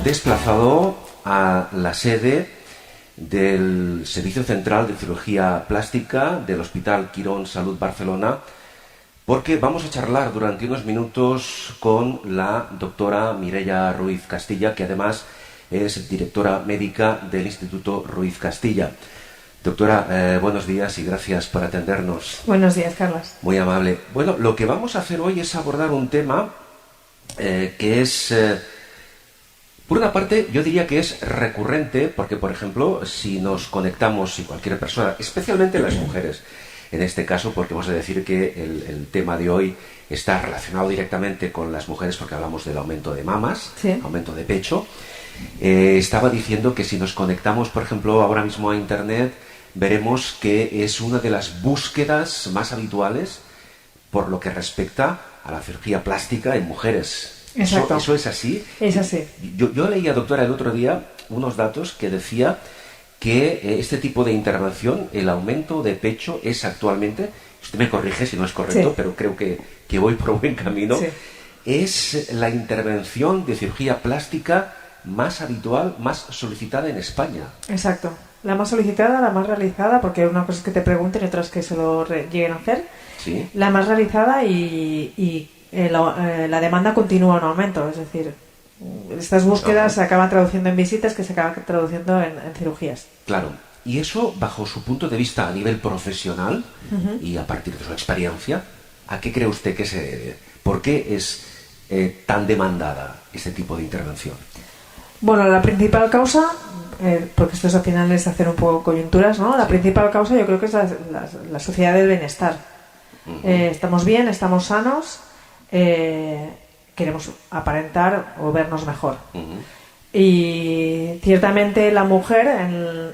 desplazado a la sede del Servicio Central de Cirugía Plástica del Hospital Quirón Salud Barcelona, porque vamos a charlar durante unos minutos con la doctora Mireia Ruiz Castilla, que además es directora médica del Instituto Ruiz Castilla. Doctora, buenos días y gracias por atendernos. Buenos días, Carlos. Muy amable. Bueno, lo que vamos a hacer hoy es abordar un tema que es, por una parte, yo diría que es recurrente, porque, por ejemplo, si nos conectamos, si cualquier persona, especialmente las mujeres, en este caso, porque hemos de decir que el tema de hoy está relacionado directamente con las mujeres, porque hablamos del aumento de mamas, sí, aumento de pecho. Estaba diciendo que si nos conectamos, por ejemplo, ahora mismo a Internet, veremos que es una de las búsquedas más habituales por lo que respecta a la cirugía plástica en mujeres. Exacto. ¿Eso es así? Es así. Yo leía, doctora, el otro día unos datos que decía que este tipo de intervención, el aumento de pecho, es actualmente, usted me corrige si no es correcto, sí, pero creo que voy por buen camino, sí, es la intervención de cirugía plástica más habitual, más solicitada en España. Exacto. La más solicitada, la más realizada, porque una cosa es que te pregunten y otra es que se lo lleguen a hacer. ¿Sí? La más realizada y la demanda continúa en aumento. Es decir, estas búsquedas se acaban traduciendo en visitas que se acaban traduciendo en cirugías. Claro. Y eso, bajo su punto de vista a nivel profesional y a partir de su experiencia, ¿a qué cree usted que se debe? ¿Por qué es tan demandada este tipo de intervención? Bueno, la principal causa, porque esto es al final es hacer un poco coyunturas, ¿no? La principal causa yo creo que es la sociedad del bienestar. Estamos bien, estamos sanos, queremos aparentar o vernos mejor. Y ciertamente la mujer,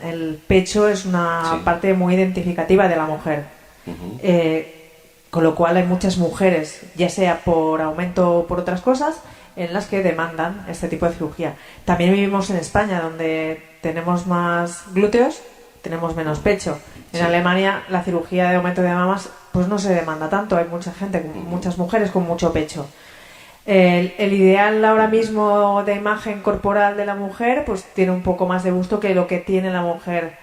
el pecho es una parte muy identificativa de la mujer. Con lo cual hay muchas mujeres, ya sea por aumento o por otras cosas, en las que demandan este tipo de cirugía. También vivimos en España, donde tenemos más glúteos, tenemos menos pecho. En Alemania la cirugía de aumento de mamas pues no se demanda tanto, hay mucha gente, muchas mujeres con mucho pecho. El ideal ahora mismo de imagen corporal de la mujer pues tiene un poco más de gusto que lo que tiene la mujer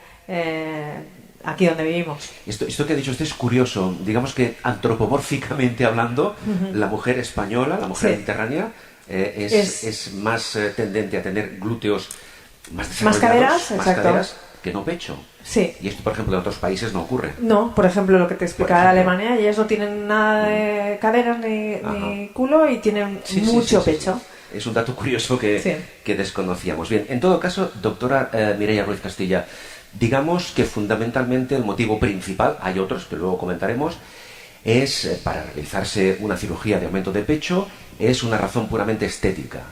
aquí donde vivimos. Esto que ha dicho usted es curioso. Digamos que antropomórficamente hablando, la mujer española, la mujer mediterránea, es más tendente a tener glúteos más desarrollados, más caderas, que no pecho. Sí. Y esto, por ejemplo, en otros países no ocurre. No, por ejemplo, lo que te explicaba de Alemania, ellas no tienen nada de caderas ni culo y tienen mucho pecho. Es un dato curioso que desconocíamos. Bien, en todo caso, doctora Mireia Ruiz Castilla, digamos que fundamentalmente el motivo principal, hay otros que luego comentaremos, es para realizarse una cirugía de aumento de pecho, es una razón puramente estética.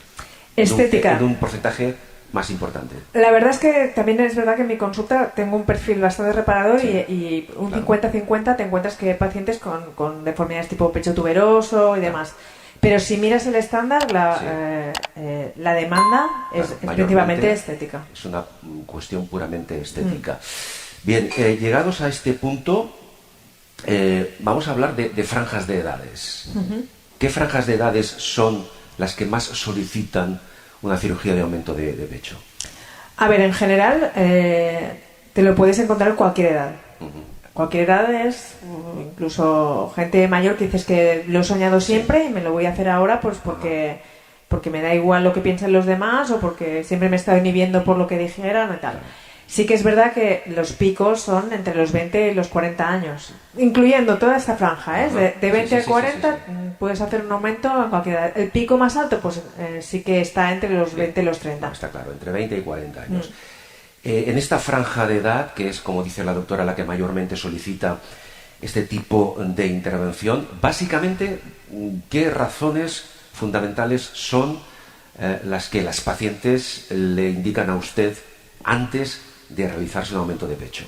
Estética. En un porcentaje más importante. La verdad es que también es verdad que en mi consulta tengo un perfil bastante reparador y un 50-50 te encuentras que hay pacientes con deformidades tipo pecho tuberoso y demás. Pero si miras el estándar, la demanda es principalmente estética. Es una cuestión puramente estética. Bien, llegados a este punto, vamos a hablar de franjas de edades. ¿Qué franjas de edades son las que más solicitan una cirugía de aumento de pecho? A ver, en general, te lo puedes encontrar en cualquier edad. Cualquier edad es, incluso gente mayor que dices que lo he soñado siempre y me lo voy a hacer ahora pues porque me da igual lo que piensen los demás o porque siempre me he estado inhibiendo por lo que dijeran y tal. Sí que es verdad que los picos son entre los 20 y los 40 años, incluyendo toda esta franja, de 20 a 40 puedes hacer un aumento en cualquier edad. El pico más alto pues sí que está entre los 20 y los 30. Está claro, entre 20 y 40 años. En esta franja de edad, que es, como dice la doctora, la que mayormente solicita este tipo de intervención, básicamente, ¿qué razones fundamentales son las que las pacientes le indican a usted antes de realizarse un aumento de pecho?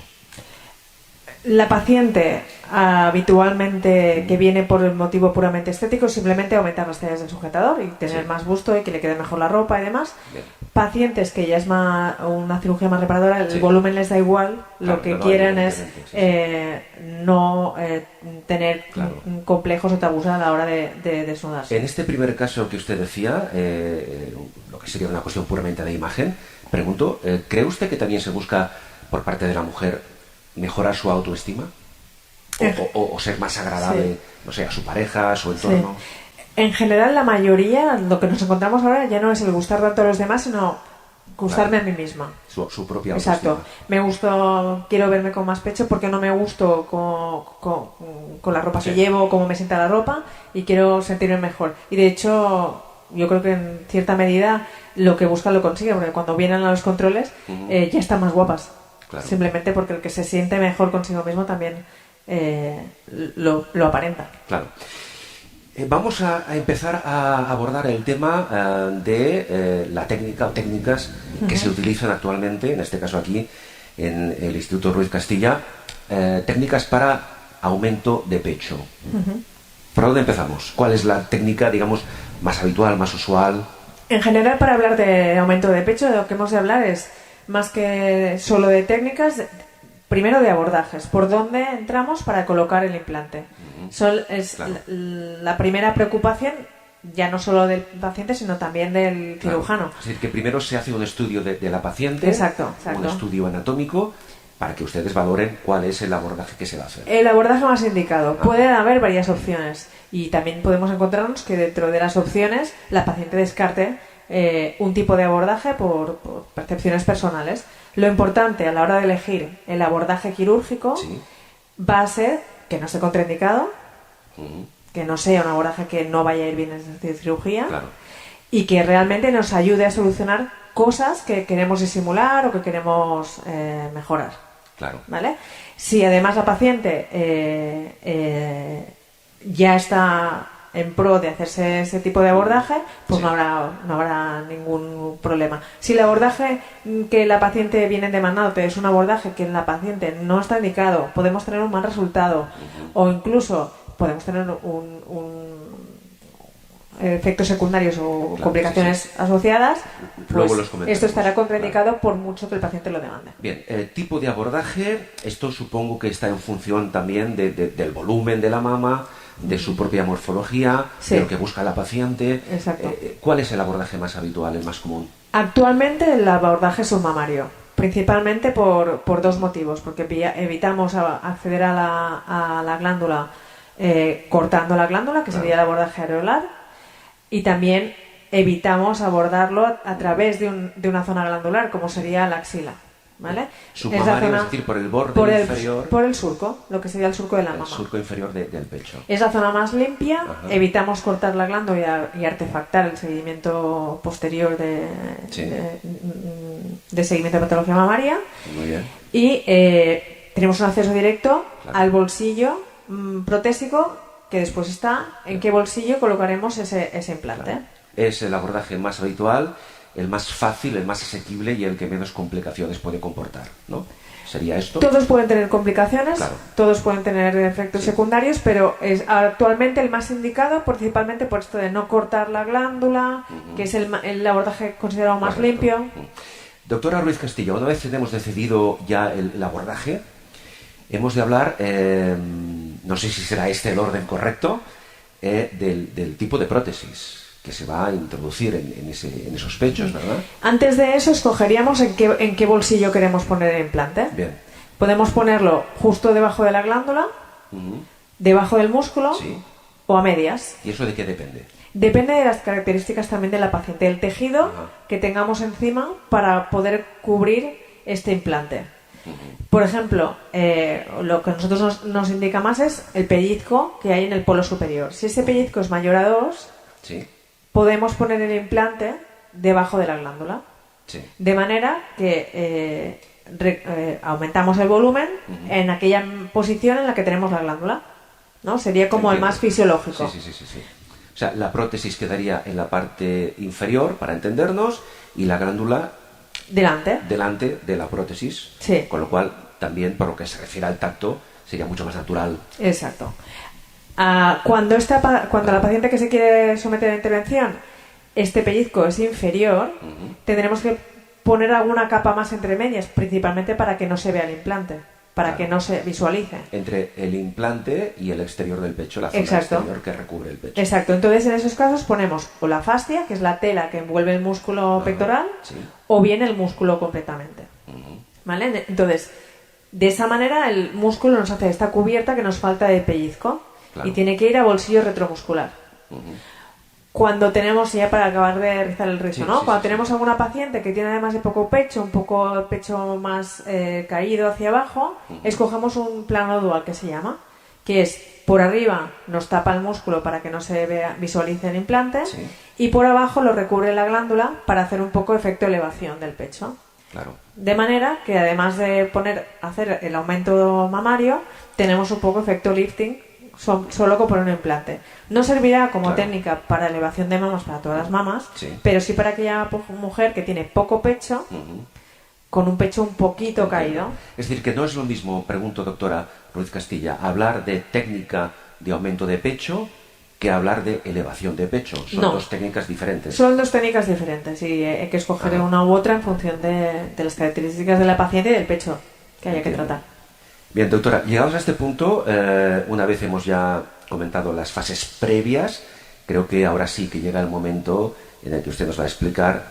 La paciente habitualmente que viene por el motivo puramente estético es simplemente aumentar las tallas del sujetador y tener más busto y que le quede mejor la ropa y demás. Bien. Pacientes que ya es una cirugía más reparadora, el volumen les da igual, claro, lo que quieren es no tener complejos o tabús a la hora de desnudarse. En este primer caso que usted decía, lo que sería una cuestión puramente de imagen, pregunto, ¿cree usted que también se busca por parte de la mujer mejorar su autoestima? O ser más agradable, no sé, a su pareja, a su entorno. Sí. En general, la mayoría, lo que nos encontramos ahora ya no es el gustar tanto a los demás, sino gustarme a mí misma. Su propia autoestima. Exacto. Me gusto, quiero verme con más pecho porque no me gusto con la ropa que llevo, cómo me sienta la ropa, y quiero sentirme mejor. Y de hecho, yo creo que en cierta medida lo que buscan lo consigue, porque cuando vienen a los controles ya están más guapas. Claro. Simplemente porque el que se siente mejor consigo mismo también lo aparenta. Claro. Vamos a empezar a abordar el tema de la técnica o técnicas que se utilizan actualmente, en este caso aquí en el Instituto Ruiz Castilla, técnicas para aumento de pecho. ¿Por dónde empezamos? ¿Cuál es la técnica, digamos, más habitual, más usual? En general, para hablar de aumento de pecho, de lo que hemos de hablar es más que solo de técnicas, primero de abordajes. ¿Por dónde entramos para colocar el implante? Es la primera preocupación, ya no solo del paciente, sino también del cirujano. Es decir, que primero se hace un estudio de la paciente, exacto. un estudio anatómico, para que ustedes valoren cuál es el abordaje que se va a hacer. El abordaje más indicado. Pueden haber varias opciones y también podemos encontrarnos que dentro de las opciones la paciente descarte un tipo de abordaje por percepciones personales. Lo importante a la hora de elegir el abordaje quirúrgico va a ser que no esté contraindicado, que no sea un abordaje que no vaya a ir bien en esta cirugía y que realmente nos ayude a solucionar cosas que queremos disimular o que queremos mejorar. Claro. ¿Vale? Si además la paciente ya está en pro de hacerse ese tipo de abordaje, pues no habrá ningún problema. Si el abordaje que la paciente viene demandando es un abordaje que en la paciente no está indicado, podemos tener un mal resultado o incluso podemos tener efectos secundarios o complicaciones asociadas, pues esto estará contraindicado por mucho que el paciente lo demande. Bien, el tipo de abordaje, esto supongo que está en función también del volumen de la mama, de su propia morfología, de lo que busca la paciente. Exacto. ¿Cuál es el abordaje más habitual, el más común? Actualmente el abordaje submamario, principalmente por dos motivos, porque evitamos acceder a la glándula cortando la glándula, que sería el abordaje areolar, y también evitamos abordarlo a través de una zona glandular, como sería la axila. ¿Vale? Submamario, es decir, por el borde inferior. Por el surco, lo que sería el surco de la mama. El surco inferior del pecho. Es la zona más limpia, evitamos cortar la glándula y artefactar el seguimiento posterior de seguimiento de patología mamaria. Muy bien. Y tenemos un acceso directo al bolsillo protésico, que después está en qué bolsillo colocaremos ese implante. Claro. Es el abordaje más habitual, el más fácil, el más asequible y el que menos complicaciones puede comportar, ¿no? ¿Sería esto? Todos pueden tener complicaciones, todos pueden tener efectos secundarios, pero es actualmente el más indicado principalmente por esto de no cortar la glándula, que es el abordaje considerado más limpio. Doctora Ruiz Castilla, una vez hemos decidido ya el abordaje, hemos de hablar, no sé si será este el orden correcto, del tipo de prótesis que se va a introducir en esos pechos, ¿verdad? Antes de eso, escogeríamos en qué bolsillo queremos poner el implante. Bien. Podemos ponerlo justo debajo de la glándula, debajo del músculo o a medias. ¿Y eso de qué depende? Depende de las características también de la paciente, del tejido que tengamos encima para poder cubrir este implante. Por ejemplo, lo que a nosotros nos indica más es el pellizco que hay en el polo superior. Si ese pellizco es mayor a 2, podemos poner el implante debajo de la glándula. De manera que aumentamos el volumen en aquella posición en la que tenemos la glándula, ¿no? Sería como el más fisiológico. Sí. O sea, la prótesis quedaría en la parte inferior, para entendernos, y la glándula delante de la prótesis, con lo cual también, por lo que se refiere al tacto, sería mucho más natural. Exacto. Cuando la paciente que se quiere someter a intervención, este pellizco es inferior, tendremos que poner alguna capa más entre medias, principalmente para que no se vea el implante, para que no se visualice. Entre el implante y el exterior del pecho, la zona exterior que recubre el pecho. Exacto. Entonces, en esos casos ponemos o la fascia, que es la tela que envuelve el músculo pectoral, o bien el músculo completamente. ¿Vale? Entonces, de esa manera el músculo nos hace esta cubierta que nos falta de pellizco y tiene que ir a bolsillo retromuscular. Cuando tenemos, ya para acabar de rizar el rizo, cuando tenemos alguna paciente que tiene además de poco pecho, un poco el pecho más caído hacia abajo, escogemos un plano dual que se llama, que es por arriba nos tapa el músculo para que no se visualice el implante y por abajo lo recubre la glándula para hacer un poco efecto elevación del pecho. Claro. De manera que además de hacer el aumento mamario, tenemos un poco efecto lifting solo con poner un implante. No servirá como técnica para elevación de mamas para todas las mamas, pero sí para aquella mujer que tiene poco pecho, con un pecho un poquito caído. Es decir, que no es lo mismo, pregunto, doctora Ruiz Castilla, hablar de técnica de aumento de pecho que hablar de elevación de pecho. Son dos técnicas diferentes. Son dos técnicas diferentes y hay que escoger una u otra en función de las características de la paciente y del pecho que haya que tratar. Bien, doctora, llegados a este punto, una vez hemos ya comentado las fases previas, creo que ahora sí que llega el momento en el que usted nos va a explicar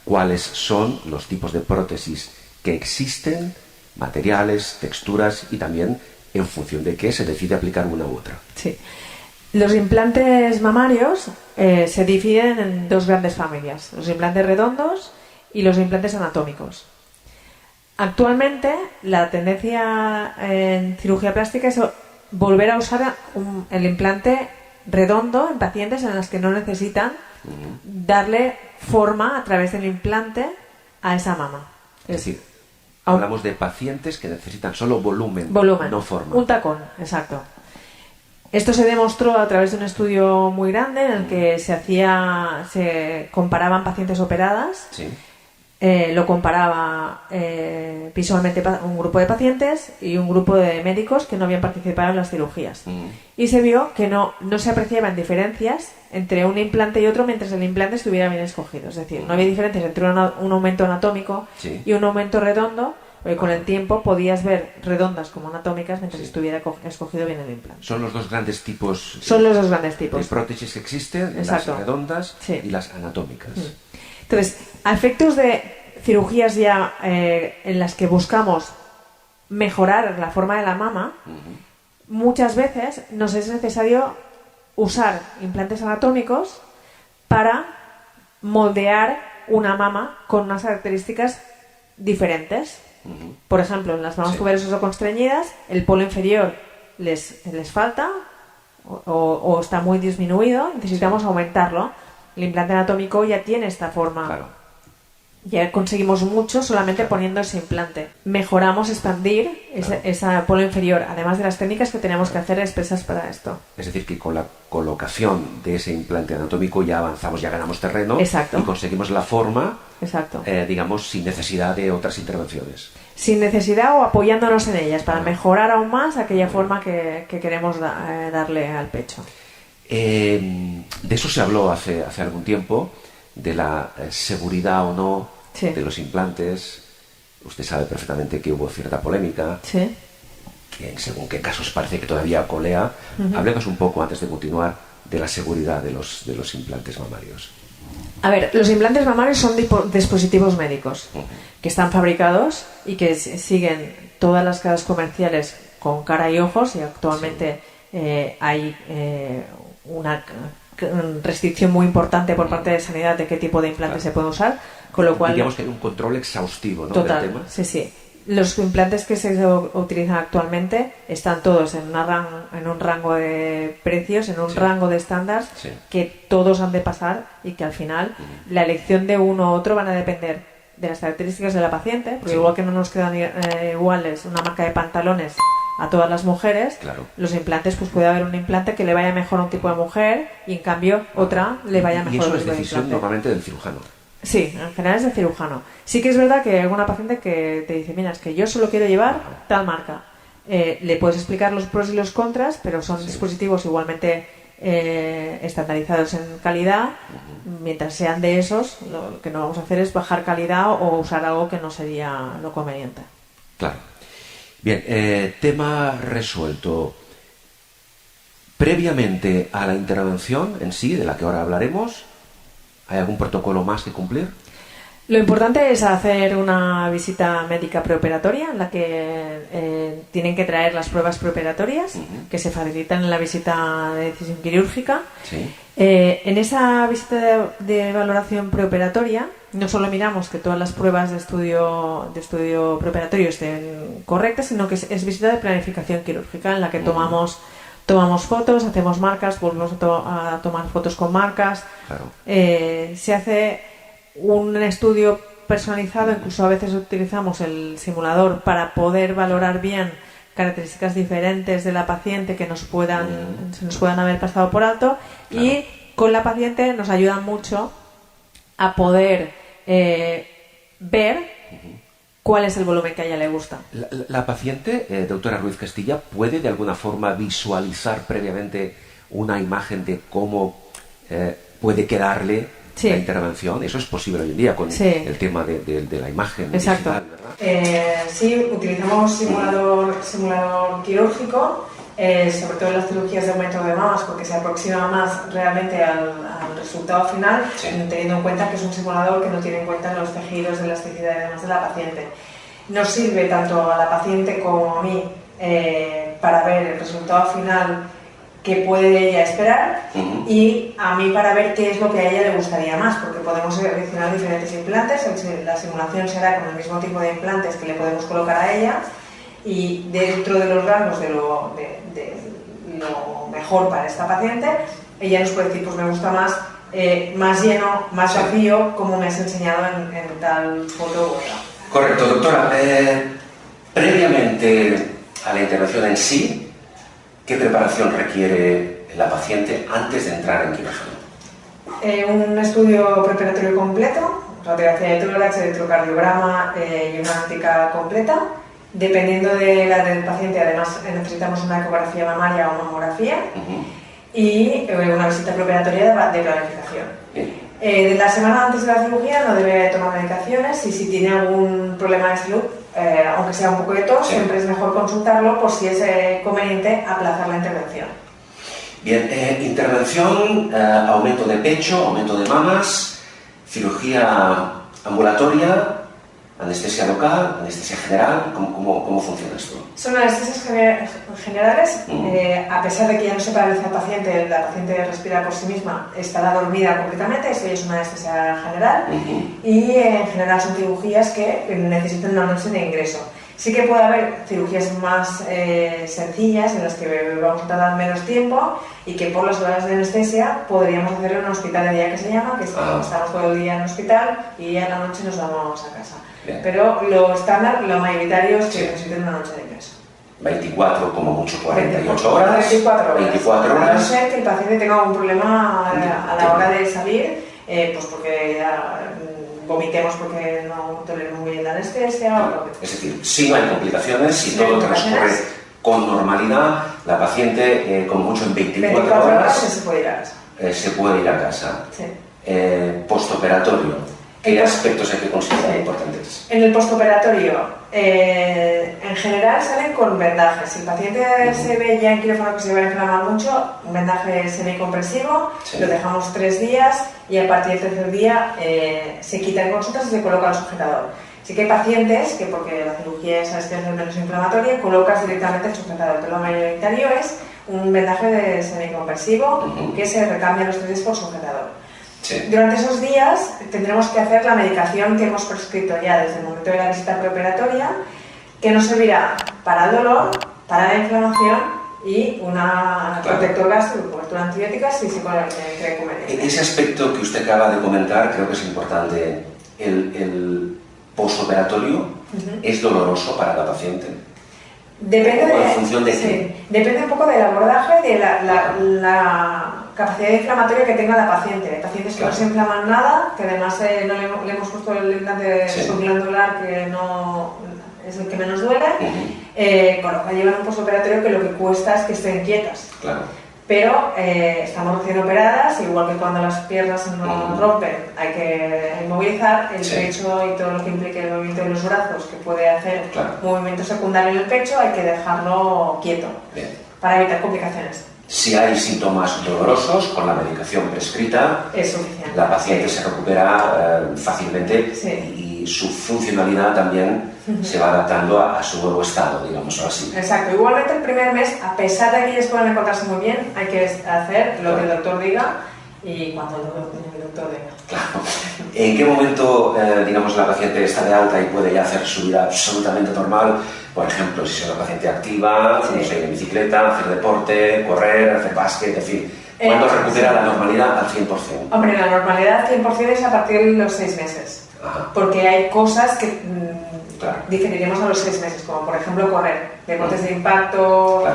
cuáles son los tipos de prótesis que existen, materiales, texturas y también en función de qué se decide aplicar una u otra. Sí. Los implantes mamarios se dividen en dos grandes familias, los implantes redondos y los implantes anatómicos. Actualmente la tendencia en cirugía plástica es volver a usar el implante redondo en pacientes en las que no necesitan darle forma a través del implante a esa mama. Es decir, hablamos de pacientes que necesitan solo volumen, no forma. Un tacón, exacto. Esto se demostró a través de un estudio muy grande en el que se comparaban pacientes operadas. Lo comparaba visualmente un grupo de pacientes y un grupo de médicos que no habían participado en las cirugías. Y se vio que no se apreciaban diferencias entre un implante y otro mientras el implante estuviera bien escogido. Es decir, no había diferencias entre un aumento anatómico y un aumento redondo. Con el tiempo podías ver redondas como anatómicas mientras estuviera escogido bien el implante. Son los dos grandes tipos. De prótesis que existen, las redondas y las anatómicas. Entonces, a efectos de cirugías ya en las que buscamos mejorar la forma de la mama, muchas veces nos es necesario usar implantes anatómicos para moldear una mama con unas características diferentes. Por ejemplo, en las mamas tuberosas o constreñidas, el polo inferior les falta o está muy disminuido, necesitamos aumentarlo. El implante anatómico ya tiene esta forma. Ya conseguimos mucho solamente poniendo ese implante. Mejoramos expandir ese polo inferior, además de las técnicas que tenemos que hacer expresas para esto. Es decir, que con la colocación de ese implante anatómico ya avanzamos, ya ganamos terreno y conseguimos la forma, digamos, sin necesidad de otras intervenciones. Sin necesidad o apoyándonos en ellas para mejorar aún más aquella forma que queremos darle al pecho. De eso se habló hace algún tiempo, de la seguridad o no de los implantes. Usted sabe perfectamente que hubo cierta polémica, que en según qué casos parece que todavía colea. Hablemos un poco, antes de continuar, de la seguridad de los implantes mamarios. A ver, los implantes mamarios son dispositivos médicos que están fabricados y que siguen todas las caras comerciales con cara y ojos, y actualmente hay una restricción muy importante por parte de sanidad de qué tipo de implantes se puede usar, con lo cual digamos que hay un control exhaustivo, ¿no? Total, del tema. Sí. Los implantes que se utilizan actualmente están todos en un rango de precios, en un rango de estándares que todos han de pasar, y que al final la elección de uno u otro van a depender de las características de la paciente, porque igual que no nos quedan iguales una marca de pantalones a todas las mujeres, los implantes, pues puede haber un implante que le vaya mejor a un tipo de mujer y en cambio otra le vaya mejor a otro tipo de implante. Y eso es decisión normalmente del cirujano. Sí, en general es de cirujano. Sí que es verdad que hay alguna paciente que te dice, mira, es que yo solo quiero llevar tal marca. Le puedes explicar los pros y los contras, pero son dispositivos igualmente estandarizados en calidad. Mientras sean de esos, lo que no vamos a hacer es bajar calidad o usar algo que no sería lo conveniente. Claro. Bien, tema resuelto. Previamente a la intervención en sí, de la que ahora hablaremos, ¿hay algún protocolo más que cumplir? Lo importante es hacer una visita médica preoperatoria en la que tienen que traer las pruebas preoperatorias que se facilitan en la visita de decisión quirúrgica. Sí. En esa visita de valoración preoperatoria no solo miramos que todas las pruebas de estudio preoperatorio estén correctas, sino que es visita de planificación quirúrgica en la que tomamos fotos, hacemos marcas, volvemos a tomar fotos con marcas. Claro. Se hace un estudio personalizado, incluso a veces utilizamos el simulador para poder valorar bien características diferentes de la paciente que se nos puedan haber pasado por alto. Claro. Y con la paciente nos ayuda mucho a poder ver cuál es el volumen que a ella le gusta. La paciente, doctora Ruiz Castilla, ¿puede de alguna forma visualizar previamente una imagen de cómo puede quedarle la intervención? Eso es posible hoy en día con el tema de la imagen. Exacto. Digital, ¿verdad? Sí, utilizamos simulador quirúrgico, sobre todo en las cirugías de aumento de mamas, porque se aproxima más realmente al resultado final, teniendo en cuenta que es un simulador que no tiene en cuenta los tejidos de elasticidad y demás de la paciente. Nos sirve tanto a la paciente como a mí para ver el resultado final que puede ella esperar y a mí para ver qué es lo que a ella le gustaría más, porque podemos seleccionar diferentes implantes. La simulación será con el mismo tipo de implantes que le podemos colocar a ella, y dentro de los rangos de lo mejor para esta paciente, ella nos puede decir, pues me gusta más lleno, más vacío, como me has enseñado en tal foto u otra. Correcto, doctora. Previamente a la intervención en sí, ¿qué preparación requiere la paciente antes de entrar en quirófano? Un estudio preoperatorio completo, radiografía de tórax, electrocardiograma y una analítica completa. Dependiendo de la del paciente, además necesitamos una ecografía mamaria o mamografía y una visita preoperatoria de planificación. La semana antes de la cirugía no debe tomar medicaciones, y si tiene algún problema de salud, aunque sea un poco de tos, siempre es mejor consultarlo por si es conveniente aplazar la intervención. Bien, intervención, aumento de pecho, aumento de mamas, cirugía ambulatoria, anestesia local, anestesia general, ¿cómo funciona esto? Son anestesias generales, a pesar de que ya no se paraliza al paciente, la paciente respira por sí misma, estará dormida completamente, eso es una anestesia general, y en general son cirugías que necesitan una noche de ingreso. Sí que puede haber cirugías más sencillas en las que vamos a tardar menos tiempo y que por las horas de anestesia podríamos hacer en un hospital de día, que se llama, que estamos todo el día en el hospital y ya en la noche nos vamos a casa. Bien. Pero lo estándar, lo mayoritario es que necesiten una noche de ingreso. 24, como mucho 48 horas. 24 horas. A no ser que el paciente tenga algún problema a la hora de salir, pues porque vomitemos porque no toleramos muy bien la anestesia. O es decir, si no hay complicaciones, si todo transcurre con normalidad, la paciente, como mucho en 24 horas se puede ir a casa. Se puede ir a casa. Sí. Postoperatorio. ¿Qué aspectos hay que considerar importantes? En el postoperatorio, en general salen con vendajes. Si el paciente se ve ya en quirófano que se va a inflamar mucho, un vendaje semicompresivo, lo dejamos 3 días y a partir del tercer día se quita en consultas y se coloca el sujetador. Sí que hay pacientes que, porque la cirugía es anestesia menos inflamatoria, colocas directamente el sujetador, pero lo mayoritario es un vendaje semicompresivo que se recambia los 3 días por sujetador. Sí. Durante esos días tendremos que hacer la medicación que hemos prescrito ya desde el momento de la visita preoperatoria, que nos servirá para el dolor, para la inflamación y una protector gástrico, cobertura antibiótica si se cree conveniente. Ese aspecto que usted acaba de comentar creo que es importante. El postoperatorio es doloroso para la paciente. Depende en función de depende un poco del abordaje, de capacidad inflamatoria que tenga la paciente. Hay pacientes que no se inflaman nada, que además no le hemos puesto el implante subglandular, que no es el que menos duele, con lo cual llevan un postoperatorio que lo que cuesta es que estén quietas. Claro. Pero estamos recién operadas, igual que cuando las piernas nos rompen hay que inmovilizar el pecho y todo lo que implique el movimiento de los brazos, que puede hacer movimiento secundario en el pecho, hay que dejarlo quieto para evitar complicaciones. Si hay síntomas dolorosos, con la medicación prescrita, es suficiente. La paciente se recupera fácilmente y su funcionalidad también se va adaptando a su nuevo estado, digamos así. Exacto. Igualmente el primer mes, a pesar de que ellas puedan encontrarse muy bien, hay que hacer lo que el doctor diga y cuando el doctor diga. Claro. ¿En qué momento, digamos, la paciente está de alta y puede ya hacer su vida absolutamente normal? Por ejemplo, si es una paciente activa, no sé, en bicicleta, hacer deporte, correr, hacer básquet, en fin. ¿Cuándo recupera la normalidad al 100%? Hombre, la normalidad al 100% es a partir de los 6 meses. Porque hay cosas que diferiremos a los 6 meses, como por ejemplo correr, deportes de impacto,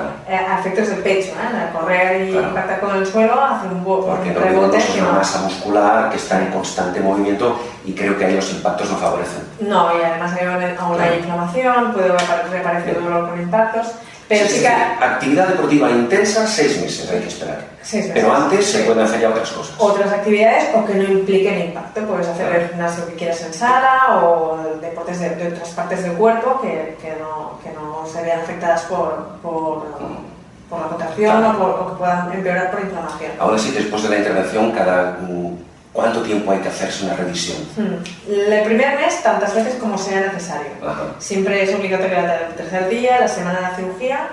efectos del pecho, correr y impactar con el suelo, hacer un rebote. Porque no una masa muscular que está en constante movimiento y creo que ahí los impactos no favorecen. No, y además hay una inflamación, puede reaparecer el dolor con impactos. Pero sí que... Actividad deportiva intensa, 6 meses hay que esperar. 6 meses. Pero antes se pueden hacer ya otras cosas. Otras actividades o que no impliquen impacto. Puedes hacer el gimnasio que quieras en sala o deportes de otras partes del cuerpo que no se vean afectadas por la rotación o que puedan empeorar por inflamación. Ahora sí, después de la intervención, ¿cuánto tiempo hay que hacerse una revisión? El primer mes, tantas veces como sea necesario. Siempre es obligatorio el tercer día, la semana de la cirugía,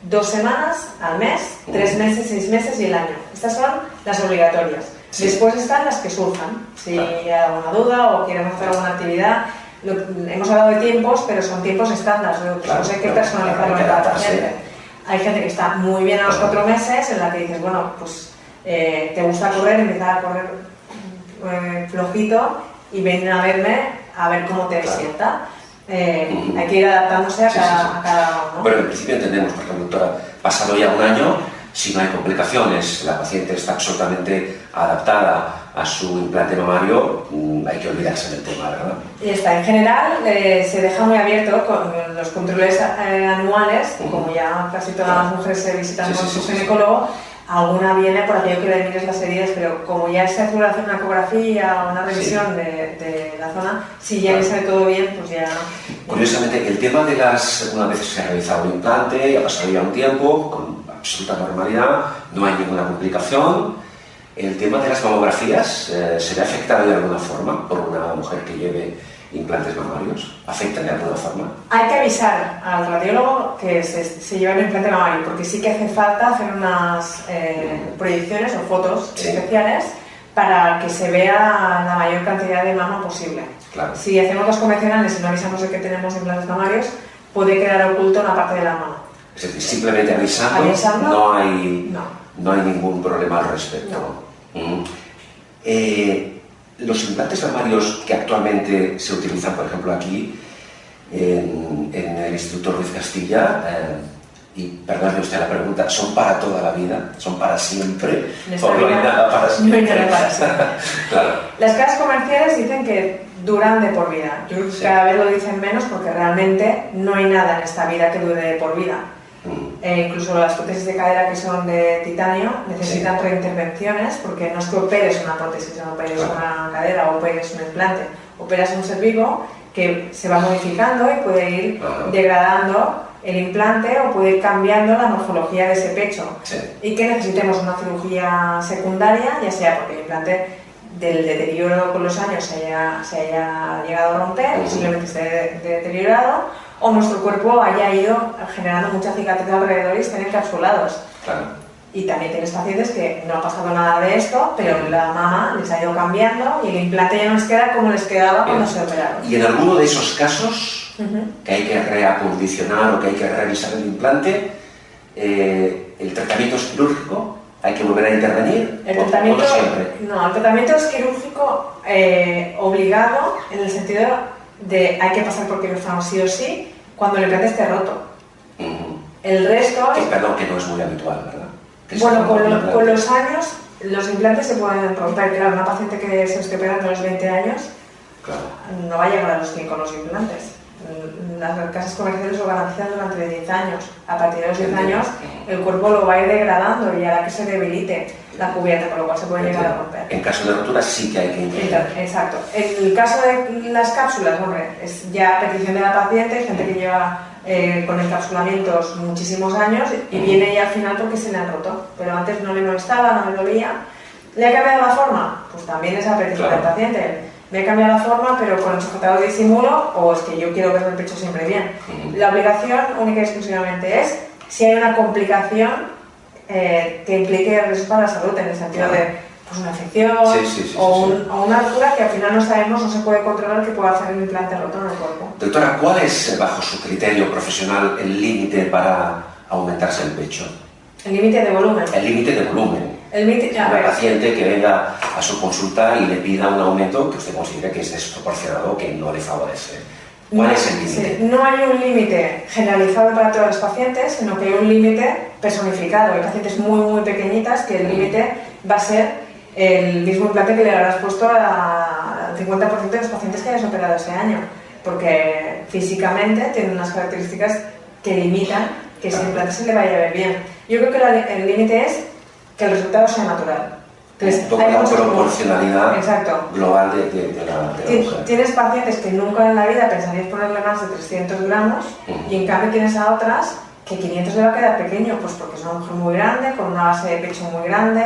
2 semanas al mes, 3 meses, 6 meses y el año. Estas son las obligatorias. Después están las que surjan. Si hay alguna duda o quieren hacer alguna actividad, hemos hablado de tiempos, pero son tiempos estándar. Después hay que personalizarlo en cada paciente. Hay gente que está muy bien a los 4 meses, en la que dices, bueno, pues te gusta correr, empezar a correr flojito y ven a verme a ver cómo te sienta. Hay que ir adaptándose a cada uno. Pero en principio entendemos, porque doctora, pasado ya un año, si no hay complicaciones, la paciente está absolutamente adaptada a su implante mamario, hay que olvidarse del tema, ¿verdad? Y está, en general se deja muy abierto con los controles anuales, como ya casi todas las mujeres se visitan con su ginecólogo. Alguna viene por aquello que le mires las heridas, pero como ya se hace una ecografía o una revisión de la zona, si ya le sale todo bien, pues ya... Curiosamente, el tema de una vez se ha realizado un implante, ha pasado ya un tiempo, con absoluta normalidad, no hay ninguna complicación. El tema de las mamografías, ¿se ve afectado de alguna forma por una mujer que lleve implantes mamarios? ¿Afectan de alguna forma? Hay que avisar al radiólogo que se lleva el implante mamario, porque sí que hace falta hacer unas proyecciones o fotos especiales para que se vea la mayor cantidad de mama posible. Si hacemos las convencionales y no avisamos de que tenemos implantes mamarios, puede quedar oculto una parte de la mama. Es decir, simplemente avisando no hay ningún problema al respecto. Los implantes mamarios que actualmente se utilizan, por ejemplo, aquí en el Instituto Ruiz Castilla, y perdóneme usted la pregunta, ¿son para toda la vida? ¿Son para siempre? ¿O no hay nada para siempre? No hay nada para siempre. Claro. Las casas comerciales dicen que duran de por vida. Yo creo que cada vez lo dicen menos porque realmente no hay nada en esta vida que dure de por vida. Incluso las prótesis de cadera que son de titanio necesitan reintervenciones, porque no es que operes una prótesis, no operes una cadera o operes un implante, operas un ser vivo que se va modificando y puede ir degradando el implante o puede ir cambiando la morfología de ese pecho y que necesitemos una cirugía secundaria, ya sea porque el implante del deterioro con los años se haya llegado a romper, simplemente esté deteriorado, o nuestro cuerpo haya ido generando mucha cicatriz alrededor y estén encapsulados. Y también tienes pacientes que no ha pasado nada de esto, pero la mama les ha ido cambiando y el implante ya no les queda como les quedaba cuando se operaron. Y en alguno de esos casos que hay que reacondicionar o que hay que revisar el implante, ¿el tratamiento es quirúrgico? ¿Hay que volver a intervenir? El tratamiento, el tratamiento es quirúrgico obligado en el sentido de hay que pasar por quirófano sí o sí cuando el implante esté roto. El resto... Perdón, que no es muy habitual, ¿verdad? Bueno, con los años Los implantes se pueden romper. Claro, una paciente que se esté operando a los 20 años no va a llegar a los 100 con los implantes. Las casas comerciales lo garantizan durante 10 años. A partir de los 10 años el cuerpo lo va a ir degradando y hará que se debilite la cubierta, con lo cual se puede llegar a romper. En caso de rotura sí que hay que intervenir. Exacto. En el caso de las cápsulas, hombre, es ya petición de la paciente, hay gente que lleva con encapsulamientos muchísimos años y viene ya al final porque se le han roto, pero antes no le molestaba, no le dolía. ¿Le ha cambiado la forma? Pues también es a petición del paciente. Me he cambiado la forma, pero con el sujetador de disimulo, o es que yo quiero ver el pecho siempre bien. La obligación única y exclusivamente es si hay una complicación que implique riesgo para la salud, en el sentido de pues, una infección o una rotura que al final no sabemos, no se puede controlar, que pueda hacer un implante roto en el cuerpo. Doctora, ¿cuál es, bajo su criterio profesional, el límite para aumentarse el pecho? El límite de volumen. El límite de volumen. Una paciente que venga a su consulta y le pida un aumento que usted considera que es desproporcionado, que no le favorece. ¿Cuál es el límite? No hay un límite generalizado para todos los pacientes, sino que hay un límite personificado. Hay pacientes muy pequeñitas que el límite va a ser el mismo implante que le habrás puesto al 50% de los pacientes que hayas operado ese año, porque físicamente tienen unas características que limitan que ese implante se le vaya a ver bien. Yo creo que el límite es que el resultado sea natural. Entonces, toca la proporcionalidad global de la mujer. Tienes pacientes que nunca en la vida pensarías ponerle más de 300 gramos y en cambio tienes a otras que 500 le va a quedar pequeño, pues porque es una mujer muy grande, con una base de pecho muy grande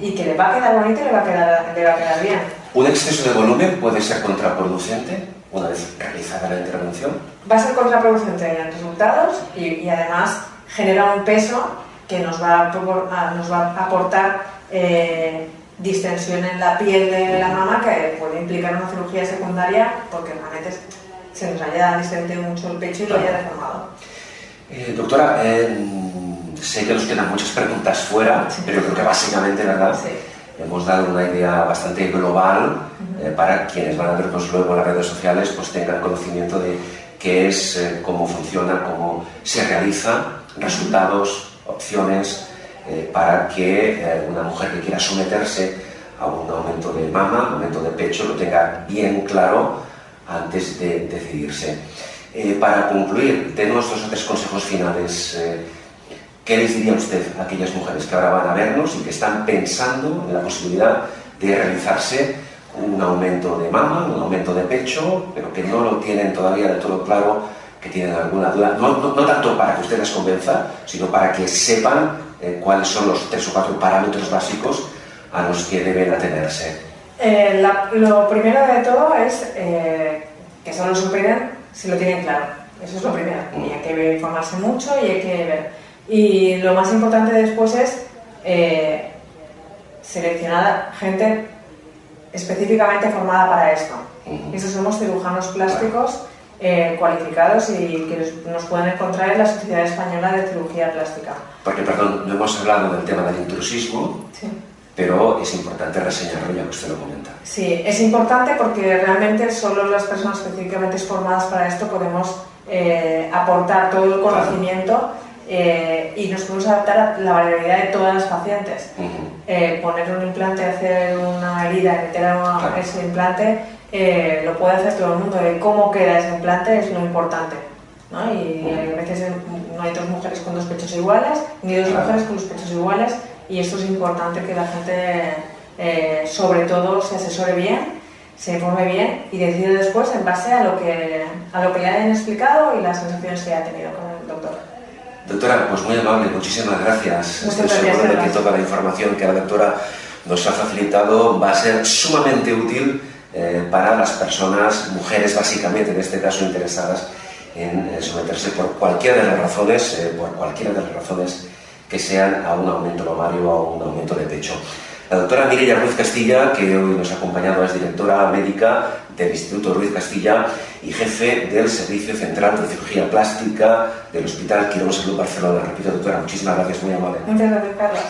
y que le va a quedar bonito y le va a quedar bien. ¿Un exceso de volumen puede ser contraproducente una vez realizada la intervención? Va a ser contraproducente en resultados y además genera un peso que nos va a aportar distensión en la piel de la mama, que puede implicar una cirugía secundaria porque realmente se nos haya distendido mucho el pecho y lo haya deformado. Doctora, sé que nos quedan muchas preguntas fuera, pero creo que básicamente, ¿verdad? Hemos dado una idea bastante global para quienes van a vernos luego en las redes sociales, pues tengan conocimiento de qué es, cómo funciona, cómo se realiza, resultados, opciones, para que una mujer que quiera someterse a un aumento de mama, un aumento de pecho, lo tenga bien claro antes de decidirse. Para concluir, denos 2 o 3 consejos finales. ¿Qué les diría usted a aquellas mujeres que ahora van a vernos y que están pensando en la posibilidad de realizarse un aumento de mama, un aumento de pecho, pero que no lo tienen todavía del todo claro, que tienen alguna duda? No tanto para que usted les convenza, sino para que sepan cuáles son los 3 o 4 parámetros básicos a los que deben atenerse. Lo primero de todo es que solo se operen si lo tienen claro. Eso es lo primero. Y hay que informarse mucho y hay que ver. Y lo más importante después es seleccionar gente específicamente formada para esto. Estos somos cirujanos plásticos cualificados y que nos pueden encontrar en la Sociedad Española de Cirugía Plástica. Porque, perdón, no hemos hablado del tema del intrusismo, pero es importante reseñarlo ya que usted lo comenta. Sí, es importante porque realmente solo las personas específicamente formadas para esto podemos aportar todo el conocimiento y nos podemos adaptar a la variabilidad de todas las pacientes. Poner un implante, hacer una herida, meter ese implante, lo puede hacer todo el mundo. Cómo queda ese implante es lo importante, ¿no? Y a veces no hay 2 mujeres con 2 pechos iguales, ni 2 mujeres con 2 pechos iguales, y esto es importante que la gente, sobre todo, se asesore bien, se informe bien y decide después en base a lo que le hayan explicado y las sensaciones que haya tenido con el doctor. Doctora, pues muy amable, muchísimas gracias. Muchas Estoy gracias, seguro de que toda la información que la doctora nos ha facilitado va a ser sumamente útil para las personas, mujeres básicamente en este caso, interesadas en someterse por cualquiera de las razones, que sean a un aumento mamario o a un aumento de pecho. La doctora Mireia Ruiz Castilla, que hoy nos ha acompañado, es directora médica del Instituto Ruiz Castilla y jefe del Servicio Central de Cirugía Plástica del Hospital Quirón Salud Barcelona. Repito, doctora, muchísimas gracias, muy amable. Muchas gracias, Carlos.